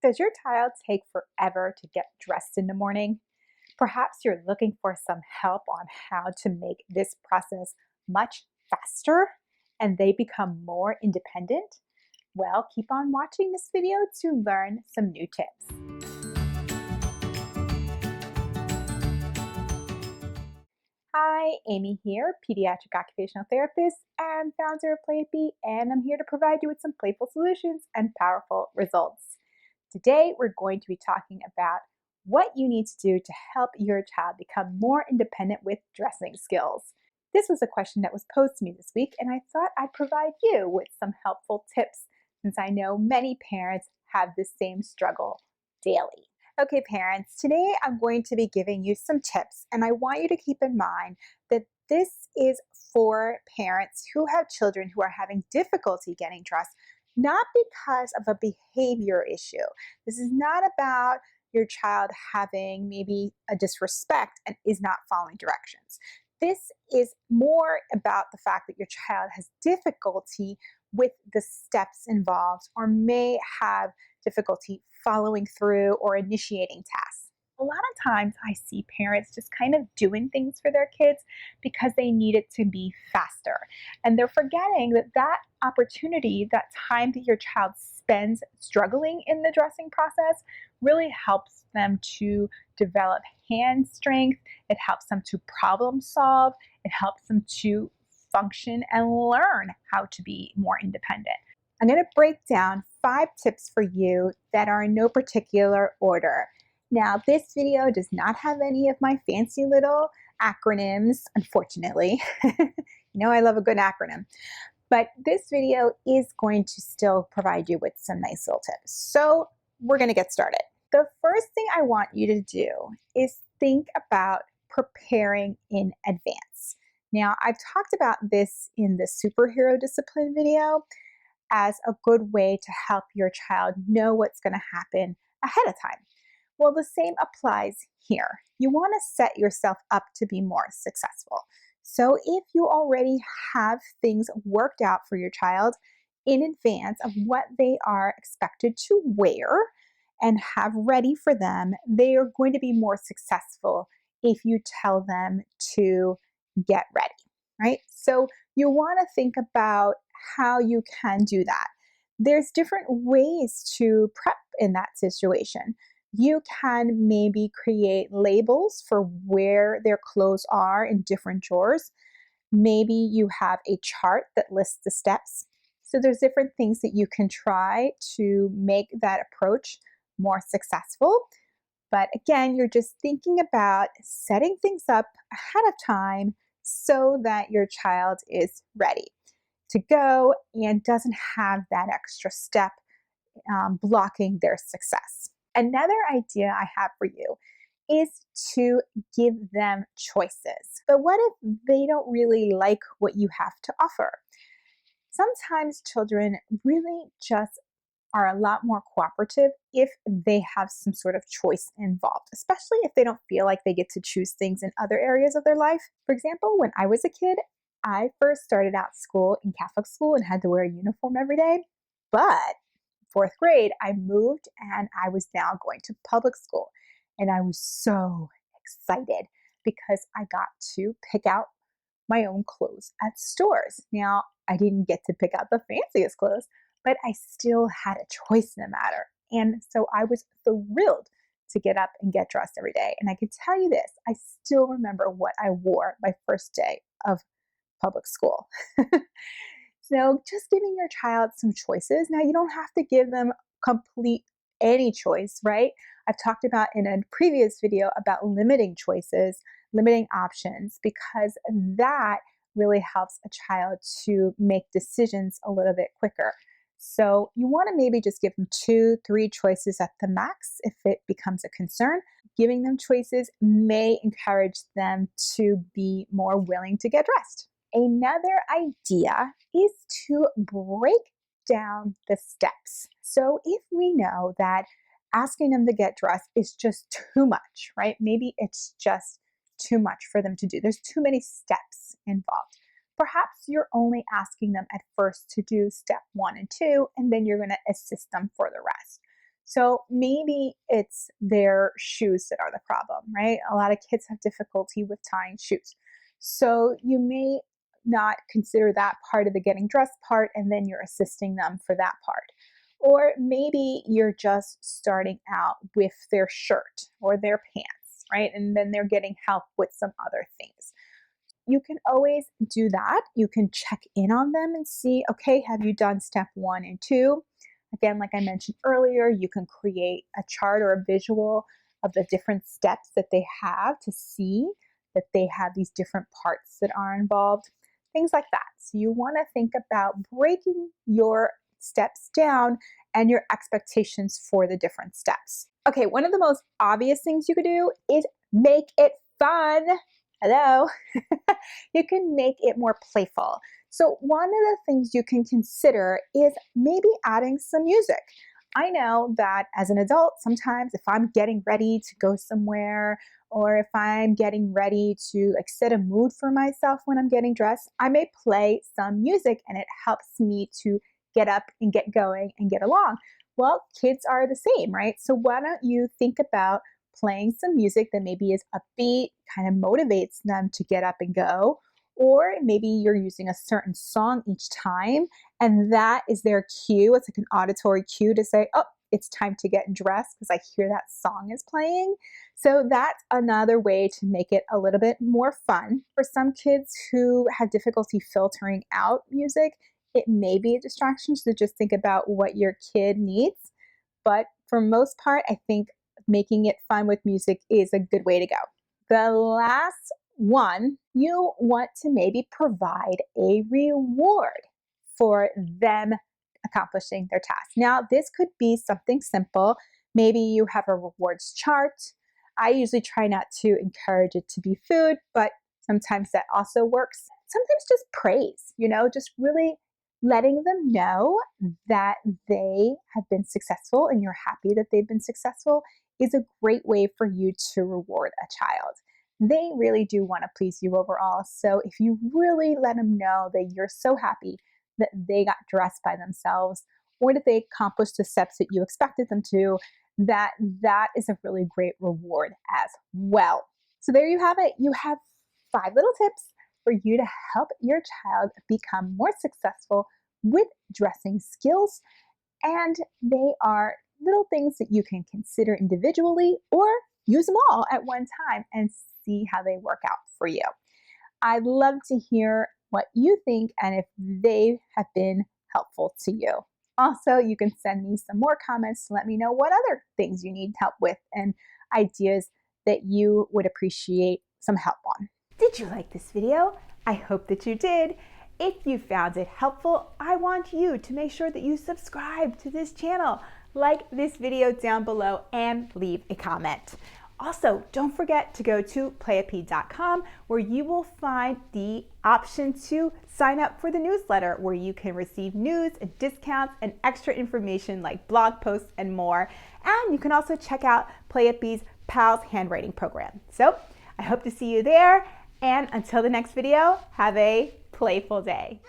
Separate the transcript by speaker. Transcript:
Speaker 1: Does your child take forever to get dressed in the morning? Perhaps you're looking for some help on how to make this process much faster and they become more independent? Well, keep on watching this video to learn some new tips. Hi, Amy here, pediatric occupational therapist and founder of Playapy, and I'm here to provide you with some playful solutions and powerful results. Today, we're going to be talking about what you need to do to help your child become more independent with dressing skills. This was a question that was posed to me this week, and I thought I'd provide you with some helpful tips since I know many parents have the same struggle daily. Okay, parents, today I'm going to be giving you some tips, and I want you to keep in mind that this is for parents who have children who are having difficulty getting dressed, not because of a behavior issue. This is not about your child having maybe a disrespect and is not following directions. This is more about the fact that your child has difficulty with the steps involved or may have difficulty following through or initiating tasks. A lot of times I see parents just kind of doing things for their kids because they need it to be faster. And they're forgetting that that opportunity, that time that your child spends struggling in the dressing process really helps them to develop hand strength. It helps them to problem solve. It helps them to function and learn how to be more independent. I'm going to break down 5 tips for you that are in no particular order. Now, this video does not have any of my fancy little acronyms, unfortunately. I love a good acronym. But this video is going to still provide you with some nice little tips. So we're going to get started. The first thing I want you to do is think about preparing in advance. Now, I've talked about this in the superhero discipline video as a good way to help your child know what's going to happen ahead of time. Well, the same applies here. You want to set yourself up to be more successful. So if you already have things worked out for your child in advance of what they are expected to wear and have ready for them, they are going to be more successful if you tell them to get ready, right? So you want to think about how you can do that. There's different ways to prep in that situation. You can maybe create labels for where their clothes are in different drawers. Maybe you have a chart that lists the steps. So there's different things that you can try to make that approach more successful. But again, you're just thinking about setting things up ahead of time so that your child is ready to go and doesn't have that extra step blocking their success. Another idea I have for you is to give them choices. But what if they don't really like what you have to offer? Sometimes children really just are a lot more cooperative if they have some sort of choice involved, especially if they don't feel like they get to choose things in other areas of their life. For example, when I was a kid, I first started out school in Catholic school and had to wear a uniform every day. But 4th grade, I moved and I was now going to public school. And I was so excited because I got to pick out my own clothes at stores. Now, I didn't get to pick out the fanciest clothes, but I still had a choice in the matter. And so I was thrilled to get up and get dressed every day. And I can tell you this, I still remember what I wore my first day of public school. So just giving your child some choices. Now, you don't have to give them complete any choice, right? I've talked about in a previous video about limiting choices, limiting options, because that really helps a child to make decisions a little bit quicker. So you want to maybe just give them 2, 3 choices at the max if it becomes a concern. Giving them choices may encourage them to be more willing to get dressed. Another idea is to break down the steps. So if we know that asking them to get dressed is just too much, right? Maybe it's just too much for them to do. There's too many steps involved. Perhaps you're only asking them at first to do step 1 and 2, and then you're going to assist them for the rest. So maybe it's their shoes that are the problem, right? A lot of kids have difficulty with tying shoes. So you may not consider that part of the getting dressed part, and then you're assisting them for that part. Or maybe you're just starting out with their shirt or their pants, right? And then they're getting help with some other things. You can always do that. You can check in on them and see, okay, have you done step 1 and 2? Again, like I mentioned earlier, you can create a chart or a visual of the different steps that they have to see that they have these different parts that are involved, things like that. So you want to think about breaking your steps down and your expectations for the different steps. Okay, one of the most obvious things you could do is make it fun. Hello. You can make it more playful. So one of the things you can consider is maybe adding some music. I know that as an adult, sometimes if I'm getting ready to go somewhere, or if I'm getting ready to set a mood for myself when I'm getting dressed, I may play some music and it helps me to get up and get going and get along. Well, kids are the same, right? So why don't you think about playing some music that maybe is upbeat, kind of motivates them to get up and go, or maybe you're using a certain song each time, and that is their cue. It's like an auditory cue to say, oh, it's time to get dressed because I hear that song is playing. So that's another way to make it a little bit more fun. For some kids who have difficulty filtering out music, it may be a distraction, so just think about what your kid needs. But for most part, I think making it fun with music is a good way to go. The last one, you want to maybe provide a reward for them accomplishing their task. Now, this could be something simple. Maybe you have a rewards chart. I usually try not to encourage it to be food, but sometimes that also works. Sometimes just praise, just really letting them know that they have been successful and you're happy that they've been successful is a great way for you to reward a child. They really do want to please you overall. So if you really let them know that you're so happy that they got dressed by themselves or that they accomplished the steps that you expected them to, that is a really great reward as well. So there you have it. You have 5 little tips for you to help your child become more successful with dressing skills. And they are little things that you can consider individually or use them all at one time and see how they work out for you. I'd love to hear what you think and if they have been helpful to you. Also, you can send me some more comments to let me know what other things you need help with and ideas that you would appreciate some help on. Did you like this video? I hope that you did. If you found it helpful, I want you to make sure that you subscribe to this channel, like this video down below, and leave a comment. Also, don't forget to go to playapy.com where you will find the option to sign up for the newsletter where you can receive news and discounts and extra information like blog posts and more. And you can also check out Playapy's PALS handwriting program. So I hope to see you there. And until the next video, have a playful day.